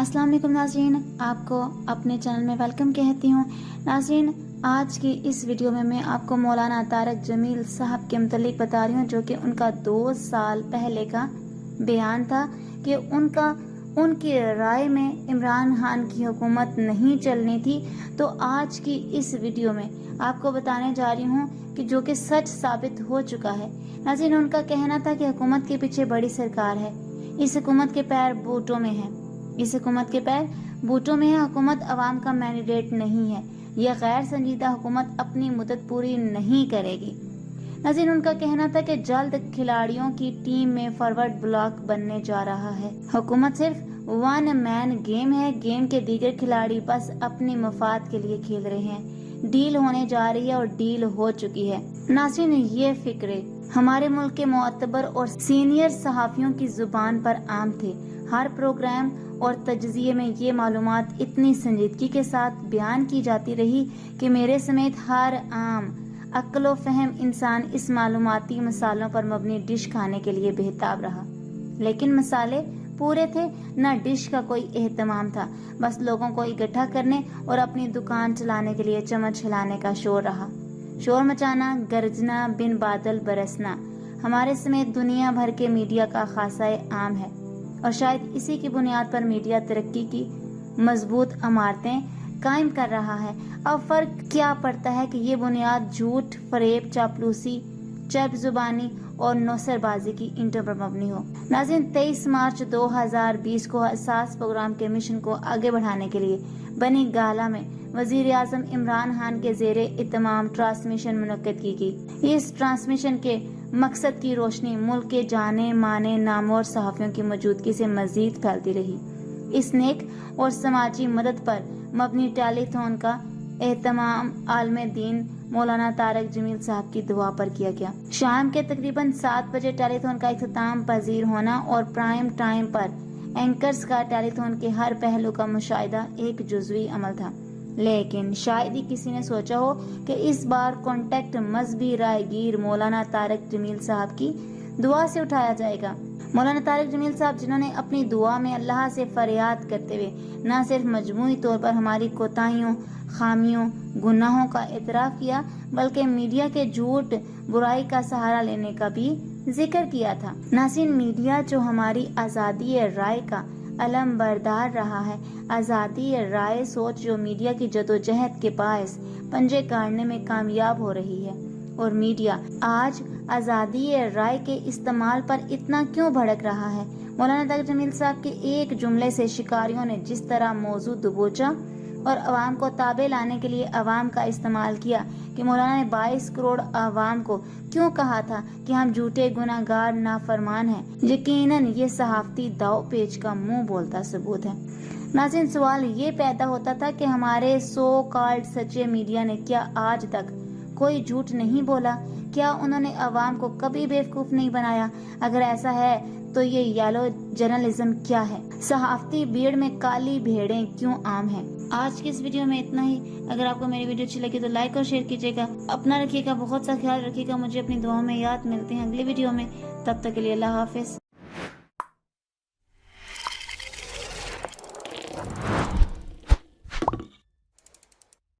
अस्सलाम वालेकुम नाज़रीन, आपको अपने चैनल में वेलकम कहती हूँ। नाज़रीन, आज की इस वीडियो में मैं आपको मौलाना तारक जमील साहब के मुतालिक बता रही हूँ, जो कि उनका 2 साल पहले का बयान था कि उनकी राय में इमरान खान की हुकूमत नहीं चलनी थी। तो आज की इस वीडियो में आपको बताने जा रही हूँ कि जो कि सच साबित हो चुका है। नाज़रीन, उनका कहना था कि हुकूमत के पीछे बड़ी सरकार है, इस हुकूमत के पैर बूटों में है, इस हुकूमत के पैर बूटों में है। हुकूमत अवाम का मैंडेट नहीं है, यह गैर संजीदा हुकूमत अपनी मुद्दत पूरी नहीं करेगी। नाज़रीन, उनका कहना था कि जल्द खिलाड़ियों की टीम में फॉरवर्ड ब्लॉक बनने जा रहा है। हुकूमत सिर्फ वन मैन गेम है, गेम के दीगर खिलाड़ी बस अपने मफाद के लिए खेल रहे हैं। डील होने जा रही है और डील हो चुकी है। नाज़रीन, ये फिक्रे हमारे मुल्क के मोअतबर और सीनियर सहाफियों की जुबान पर आम थे। हर प्रोग्राम और तज्जिए में ये मालूमात इतनी संजीदगी के साथ बयान की जाती रही कि मेरे समेत हर आम अक्ल व फहम इंसान इस मालूमाती मसालों पर मबनी डिश खाने के लिए बेताब रहा। लेकिन मसाले पूरे थे, न डिश का कोई एहतमाम था। बस लोगों को इकट्ठा करने और अपनी दुकान चलाने के लिए चम्मच हिलाने का शोर रहा। शोर मचाना, गरजना, बिन बादल बरसना हमारे समेत दुनिया भर के मीडिया का खासा आम है, और शायद इसी की बुनियाद पर मीडिया तरक्की की मजबूत इमारतें कायम कर रहा है। अब फर्क क्या पड़ता है कि ये बुनियाद झूठ, फरेब, चापलूसी, चरब जुबानी और नौसरबाजी की ईंटों पर मबनी हो। नाज़रीन, 23 मार्च 2020 को हसास प्रोग्राम के मिशन को आगे बढ़ाने के लिए बनी गाला में वजीर आजम इमरान खान के जेरे इत्माम ट्रांसमिशन मुनक्किद की गई। इस ट्रांसमिशन के मकसद की रोशनी मुल्क के जाने माने नामवर सहाफियों की मौजूदगी से मजीद फैलती रही। इस नेक और समाजी मदद पर मबनी टेलीथॉन का एहतमाम आलम दीन मौलाना तारक जमील साहब की दुआ पर किया गया। शाम के तकरीबन 7 बजे टेलीथॉन का इख्तिताम पजीर होना और प्राइम टाइम पर एंकर्स का टेलीथॉन के हर पहलू का मुशाहिदा एक जुज़वी अमल था। लेकिन शायद ही किसी ने सोचा हो कि इस बार कॉन्टेक्ट मजहबी रायगीर मौलाना तारक जमील साहब की दुआ से उठाया जाएगा। मौलाना तारक जमील साहब, जिन्होंने अपनी दुआ में अल्लाह से फरियाद करते हुए न सिर्फ मजमूई तौर पर हमारी कोताहियों, खामियों, गुनाहों का एतराफ़ किया, बल्कि मीडिया के झूठ, बुराई का सहारा लेने का भी जिक्र किया था। नाज़रीन, मीडिया जो हमारी आज़ादी राय का अलम बरदार रहा है, आज़ादी राय सोच जो मीडिया की जदोजहद के बायस पंजे गाड़ने में कामयाब हो रही है, और मीडिया आज आज़ादी राय के इस्तेमाल पर इतना क्यों भड़क रहा है। मौलाना तारक जमील साहब के एक जुमले से शिकारियों ने जिस तरह मौजू दबोचा और अवाम को ताबे लाने के लिए अवाम का इस्तेमाल किया कि मौलाना ने 22 करोड़ अवाम को क्यों कहा था कि हम झूठे, गुनाहगार, नाफरमान हैं। यकीनन ये सहाफती दाव पेच का मुंह बोलता सबूत है। नाज़रीन, सवाल ये पैदा होता था कि हमारे सो कॉल्ड सच्चे मीडिया ने क्या आज तक कोई झूठ नहीं बोला? क्या उन्होंने अवाम को कभी बेवकूफ नहीं बनाया? अगर ऐसा है तो ये येलो जर्नलिज्म क्या है? सहाफती भीड़ में काली भेड़ें क्यों आम हैं? आज की इस वीडियो में इतना ही। अगर आपको मेरी वीडियो अच्छी लगी तो लाइक और शेयर कीजिएगा। अपना रखिएगा, बहुत सा ख्याल रखिएगा। मुझे अपनी दुआओं में याद। मिलते हैं अगली वीडियो में, तब तक के लिए अल्लाह हाफिज।